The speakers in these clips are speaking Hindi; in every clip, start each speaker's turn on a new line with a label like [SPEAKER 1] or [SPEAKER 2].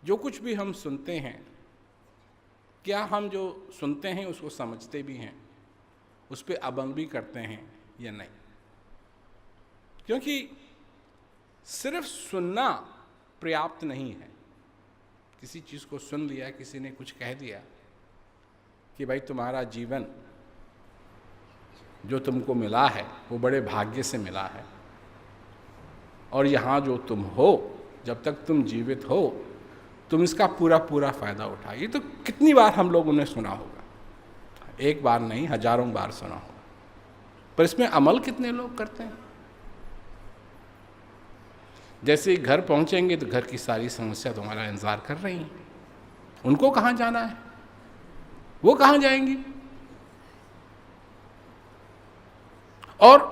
[SPEAKER 1] जो कुछ भी हम सुनते हैं, क्या हम जो सुनते हैं उसको समझते भी हैं, उस पर अमल भी करते हैं या नहीं? क्योंकि सिर्फ सुनना पर्याप्त नहीं है। किसी चीज़ को सुन लिया, किसी ने कुछ कह दिया कि भाई तुम्हारा जीवन जो तुमको मिला है वो बड़े भाग्य से मिला है, और यहाँ जो तुम हो, जब तक तुम जीवित हो तुम इसका पूरा पूरा फ़ायदा उठाओ। ये तो कितनी बार हम लोगों ने सुना होगा, एक बार नहीं हजारों बार सुना होगा, पर इसमें अमल कितने लोग करते हैं? जैसे ही घर पहुंचेंगे तो घर की सारी समस्या तुम्हारा इंतजार कर रही हैं। उनको कहाँ जाना है, वो कहाँ जाएंगी? और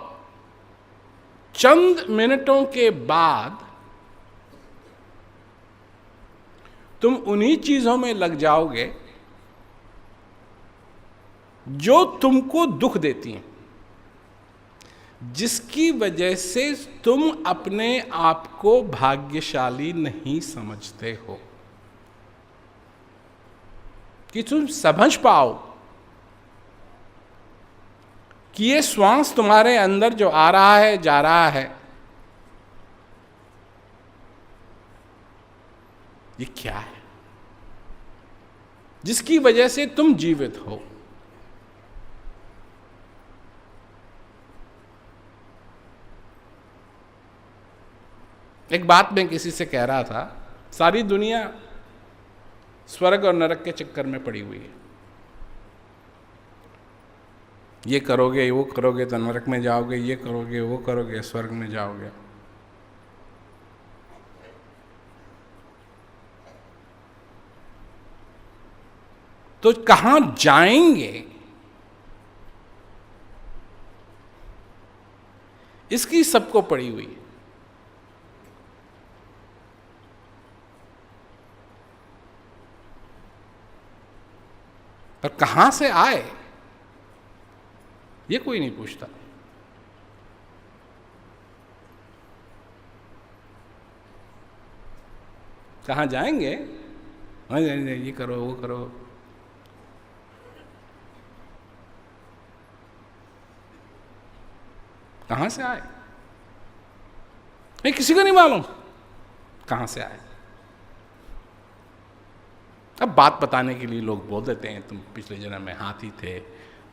[SPEAKER 1] चंद मिनटों के बाद तुम उन्हीं चीजों में लग जाओगे जो तुमको दुख देती हैं, जिसकी वजह से तुम अपने आप को भाग्यशाली नहीं समझते हो, कि तुम समझ पाओ कि ये श्वास तुम्हारे अंदर जो आ रहा है जा रहा है, ये क्या है जिसकी वजह से तुम जीवित हो। एक बात मैं किसी से कह रहा था, सारी दुनिया स्वर्ग और नरक के चक्कर में पड़ी हुई है। ये करोगे वो करोगे तो नरक में जाओगे, ये करोगे वो करोगे स्वर्ग में जाओगे। तो कहां जाएंगे, इसकी सबको पड़ी हुई है। पर कहां से आए ये कोई नहीं पूछता। कहां जाएंगे, ये करो वो करो, कहां से आए नहीं किसी को नहीं मालूम कहां से आए। अब बात बताने के लिए लोग बोल देते हैं, तुम पिछले जन्म में हाथी थे,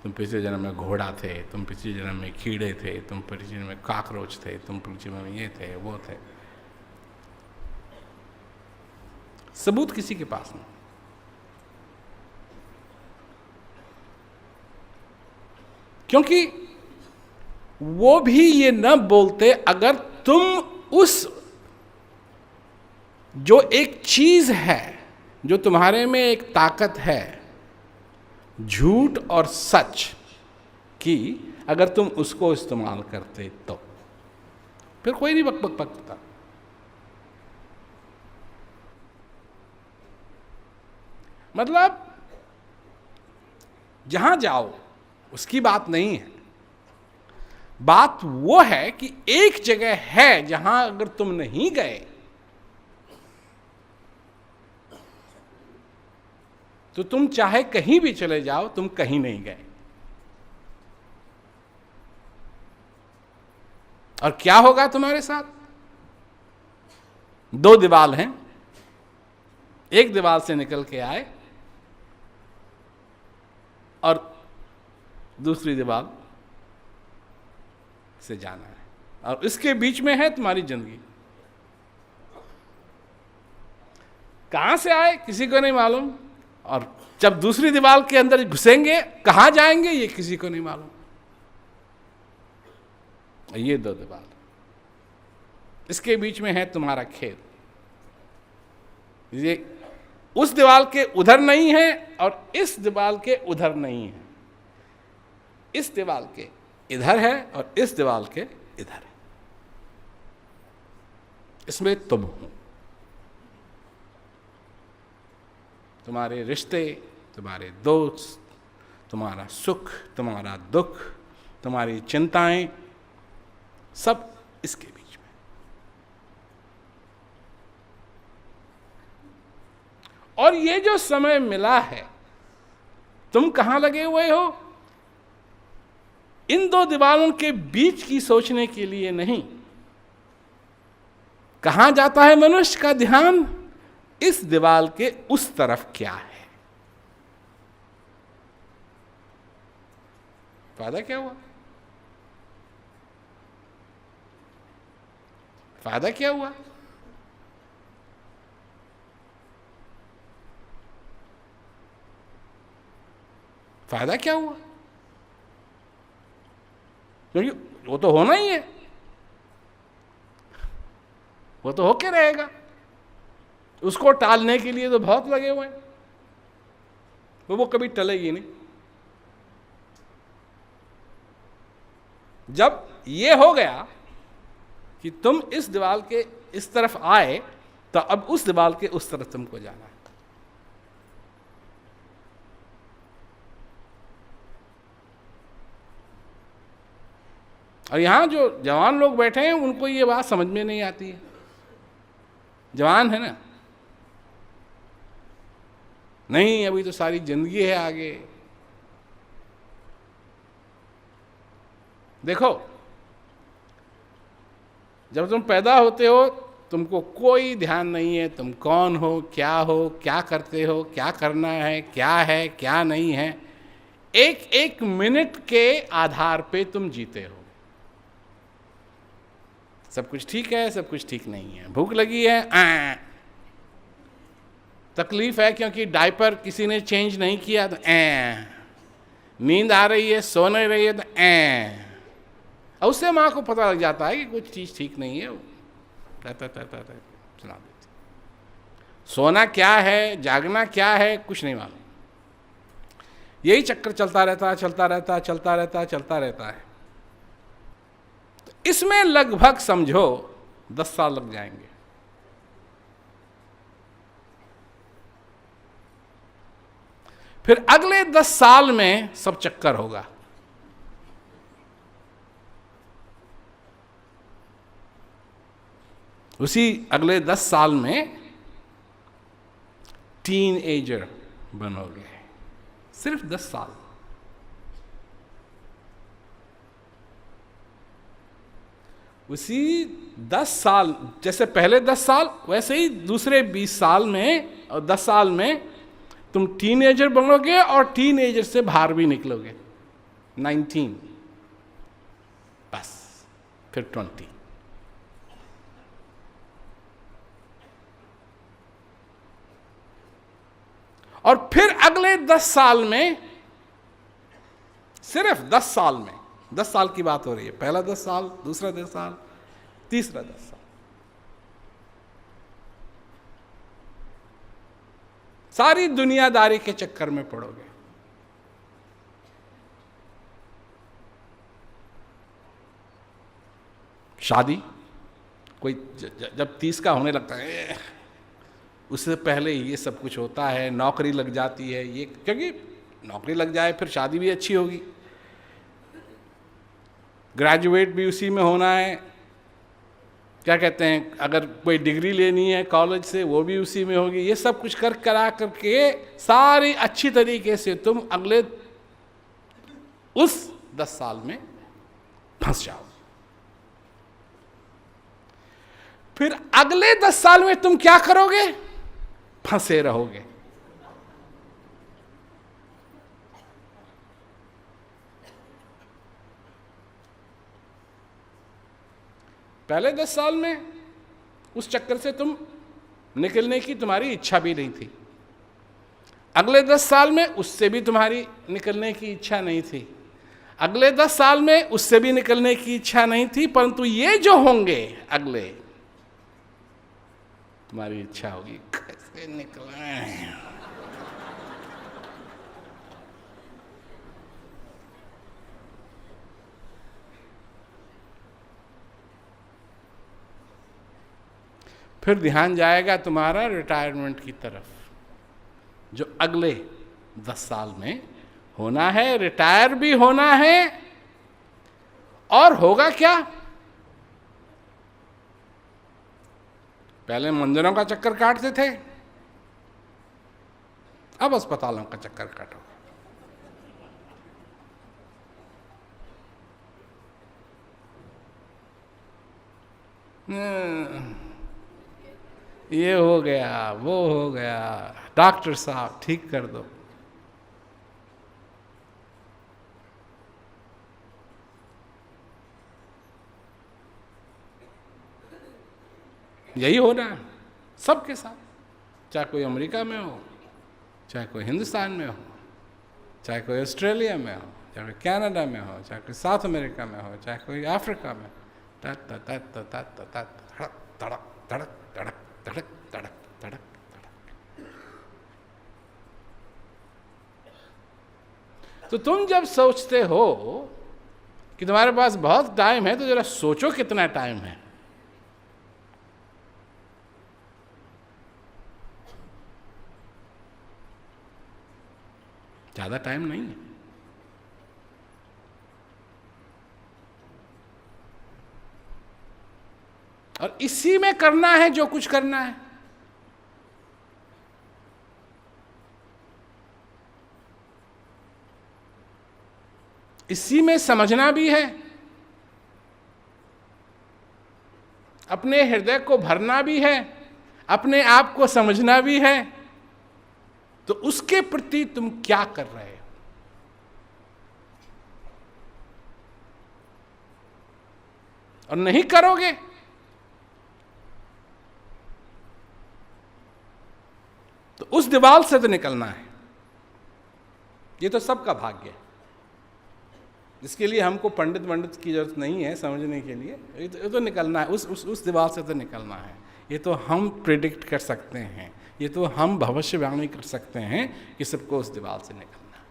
[SPEAKER 1] तुम पिछले जन्म में घोड़ा थे, तुम पिछले जन्म में कीड़े थे, तुम पिछले जन्म में कॉकरोच थे, तुम पिछले जन्म में ये थे वो थे। सबूत किसी के पास नहीं। क्योंकि वो भी ये न बोलते अगर तुम उस जो एक चीज है, जो तुम्हारे में एक ताकत है झूठ और सच की, अगर तुम उसको इस्तेमाल करते तो फिर कोई नहीं बक बक बकता। मतलब जहां जाओ उसकी बात नहीं है, बात वो है कि एक जगह है जहां अगर तुम नहीं गए तो तुम चाहे कहीं भी चले जाओ, तुम कहीं नहीं गए। और क्या होगा तुम्हारे साथ? दो दीवार हैं, एक दीवार से निकल के आए और दूसरी दीवार से जाना है, और इसके बीच में है तुम्हारी जिंदगी। कहां से आए किसी को नहीं मालूम, और जब दूसरी दीवार के अंदर घुसेंगे कहां जाएंगे ये किसी को नहीं मालूम। ये दो दीवार, इसके बीच में है तुम्हारा खेल। ये उस दीवार के उधर नहीं है और इस दीवार के उधर नहीं है, इस दीवार के इधर है और इस दीवार के इधर है। इसमें तुम हो, तुम्हारे रिश्ते, तुम्हारे दोस्त, तुम्हारा सुख, तुम्हारा दुख, तुम्हारी चिंताएं, सब इसके बीच में। और ये जो समय मिला है, तुम कहां लगे हुए हो? इन दो दीवारों के बीच की सोचने के लिए नहीं। कहां जाता है मनुष्य का ध्यान? इस दीवार के उस तरफ क्या है। फायदा क्या हुआ? फायदा क्या हुआ? फायदा क्या हुआ? क्योंकि वो तो होना ही है, वो तो होके रहेगा। उसको टालने के लिए तो बहुत लगे हुए हैं, वो कभी टलेगी नहीं। जब ये हो गया कि तुम इस दीवार के इस तरफ आए, तो अब उस दीवार के उस तरफ तुमको जाना है। और यहां जो जवान लोग बैठे हैं उनको ये बात समझ में नहीं आती है। जवान है ना, नहीं अभी तो सारी जिंदगी है आगे। देखो, जब तुम पैदा होते हो तुमको कोई ध्यान नहीं है तुम कौन हो, क्या करते हो, क्या करना है क्या नहीं है। एक एक मिनट के आधार पे तुम जीते हो। सब कुछ ठीक है, सब कुछ ठीक नहीं है। भूख लगी है, तकलीफ है क्योंकि डायपर किसी ने चेंज नहीं किया तो नींद आ रही है, सो नहीं रही है तो और उससे माँ को पता लग जाता है कि कुछ चीज़ ठीक नहीं है, सुना देती। सोना क्या है, जागना क्या है, कुछ नहीं मालूम। यही चक्कर चलता रहता है। तो इसमें लगभग समझो 10 साल लग जाएंगे। फिर अगले 10 साल में सब चक्कर होगा। उसी अगले 10 साल में टीन एजर बनोगे। सिर्फ 10 साल। उसी 10 साल, जैसे पहले 10 साल वैसे ही दूसरे 20 साल में और 10 साल में तुम टीनेजर बनोगे और टीनेजर से बाहर भी निकलोगे। 19, बस फिर 20। और फिर अगले 10 साल में, सिर्फ 10 साल में, 10 साल की बात हो रही है। पहला 10 साल, दूसरा 10 साल, तीसरा 10 साल, सारी दुनियादारी के चक्कर में पड़ोगे। शादी, कोई जब 30 का होने लगता है, उससे पहले ये सब कुछ होता है। नौकरी लग जाती है, ये क्योंकि नौकरी लग जाए फिर शादी भी अच्छी होगी। ग्रेजुएट भी उसी में होना है, क्या कहते हैं, अगर कोई डिग्री लेनी है कॉलेज से वो भी उसी में होगी। ये सब कुछ करा करके सारी अच्छी तरीके से तुम अगले उस 10 साल में फंस जाओ। फिर अगले 10 साल में तुम क्या करोगे? फंसे रहोगे। पहले 10 साल में उस चक्कर से तुम निकलने की तुम्हारी इच्छा भी नहीं थी। अगले 10 साल में उससे भी तुम्हारी निकलने की इच्छा नहीं थी। अगले 10 साल में उससे भी निकलने की इच्छा नहीं थी। परंतु ये जो होंगे अगले, तुम्हारी इच्छा होगी कैसे निकलें। फिर ध्यान जाएगा तुम्हारा रिटायरमेंट की तरफ, जो अगले 10 साल में होना है। रिटायर भी होना है। और होगा क्या? पहले मंदिरों का चक्कर काटते थे, अब अस्पतालों का चक्कर काटो। ये हो गया, वो हो गया, डॉक्टर साहब ठीक कर दो। यही हो रहा है सबके साथ, चाहे कोई अमेरिका में हो, चाहे कोई हिंदुस्तान में हो, चाहे कोई ऑस्ट्रेलिया में हो, चाहे कोई कनाडा में हो, चाहे कोई साउथ अमेरिका में हो, चाहे कोई अफ्रीका में। धड़क धड़क धड़क धड़क धड़क धड़क धड़क। तो तुम जब सोचते हो कि तुम्हारे पास बहुत टाइम है, तो जरा सोचो कितना टाइम है। ज्यादा टाइम नहीं है। और इसी में करना है जो कुछ करना है। इसी में समझना भी है, अपने हृदय को भरना भी है, अपने आप को समझना भी है। तो उसके प्रति तुम क्या कर रहे हो? और नहीं करोगे तो उस दीवार से तो निकलना है। ये तो सबका भाग्य है, इसके लिए हमको पंडित की जरूरत नहीं है समझने के लिए। ये तो निकलना है, उस दीवार से तो निकलना है। ये तो हम प्रिडिक्ट कर सकते हैं, ये तो हम भविष्यवाणी कर सकते हैं कि सबको उस दीवार से निकलना।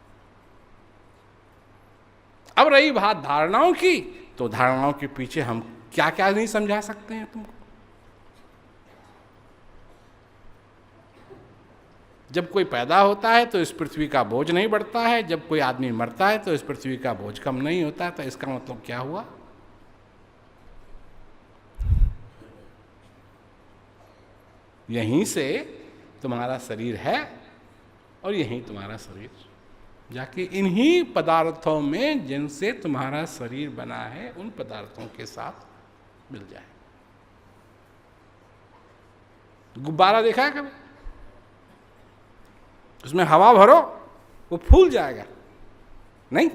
[SPEAKER 1] अब रही बात धारणाओं की, तो धारणाओं के पीछे हम क्या क्या नहीं समझा सकते हैं तुमको। जब कोई पैदा होता है तो इस पृथ्वी का बोझ नहीं बढ़ता है, जब कोई आदमी मरता है तो इस पृथ्वी का बोझ कम नहीं होता है। तो इसका मतलब क्या हुआ? यहीं से तुम्हारा शरीर है और यहीं तुम्हारा शरीर जाके इन्हीं पदार्थों में जिनसे तुम्हारा शरीर बना है, उन पदार्थों के साथ मिल जाए। गुब्बारा देखा है कभी? उसमें हवा भरो, वो फूल जाएगा नहीं?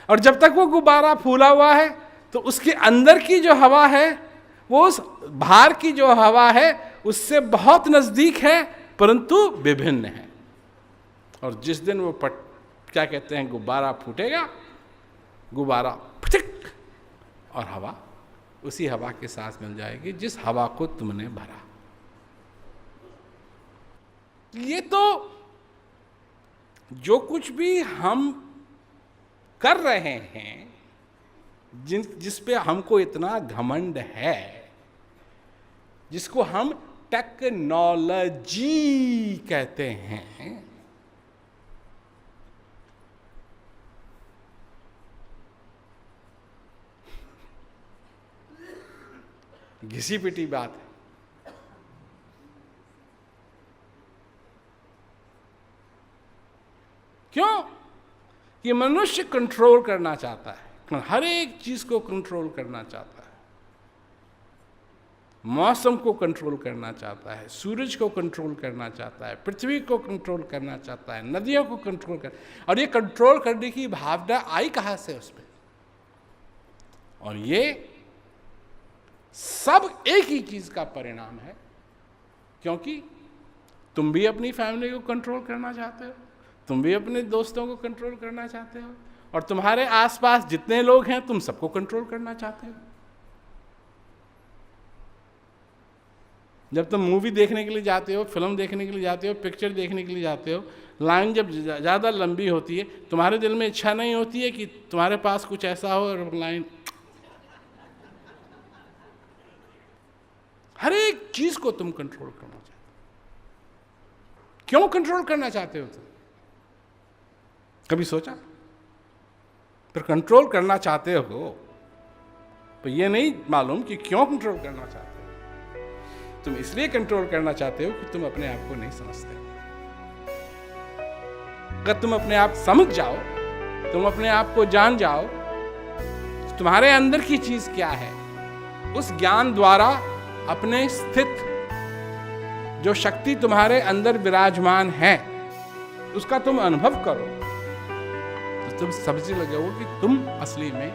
[SPEAKER 1] और जब तक वो गुब्बारा फूला हुआ है तो उसके अंदर की जो हवा है वो उस बाहर की जो हवा है उससे बहुत नजदीक है, परंतु विभिन्न है। और जिस दिन वो क्या कहते हैं, गुब्बारा फूटेगा, गुब्बारा फटिक और हवा उसी हवा के साथ मिल जाएगी जिस हवा को तुमने भरा। ये तो जो कुछ भी हम कर रहे हैं, जिस पे हमको इतना घमंड है, जिसको हम टेक्नोलॉजी कहते हैं, घिसी पिटी बात है। क्यों? कि मनुष्य कंट्रोल करना चाहता है, हर एक चीज को कंट्रोल करना चाहता है। मौसम को कंट्रोल करना चाहता है, सूरज को कंट्रोल करना चाहता है, पृथ्वी को कंट्रोल करना चाहता है, नदियों को कंट्रोल कर। और ये कंट्रोल करने की भावना आई कहां से उसमें? और ये सब एक ही चीज का परिणाम है, क्योंकि तुम भी अपनी फैमिली को कंट्रोल करना चाहते हो, तुम भी अपने दोस्तों को कंट्रोल करना चाहते हो, और तुम्हारे आसपास जितने लोग हैं तुम सबको कंट्रोल करना चाहते हो। जब तुम मूवी देखने के लिए जाते हो, फिल्म देखने के लिए जाते हो, पिक्चर देखने के लिए जाते हो, लाइन जब ज़्यादा लंबी होती है, तुम्हारे दिल में इच्छा नहीं होती है कि तुम्हारे पास कुछ ऐसा हो और लाइन। हर एक चीज को तुम कंट्रोल करना चाहते हो। क्यों कंट्रोल करना चाहते हो तुम? कभी सोचा? पर कंट्रोल करना चाहते हो तो ये नहीं मालूम कि क्यों कंट्रोल करना चाहते हो। तुम इसलिए कंट्रोल करना चाहते हो कि तुम अपने आप को नहीं समझते। अगर तुम अपने आप समझ जाओ, तुम अपने आप को जान जाओ, तुम्हारे अंदर की चीज क्या है, उस ज्ञान द्वारा अपने स्थित जो शक्ति तुम्हारे अंदर विराजमान है उसका तुम अनुभव करो, तो तुम समझने लगोगे कि तुम असली में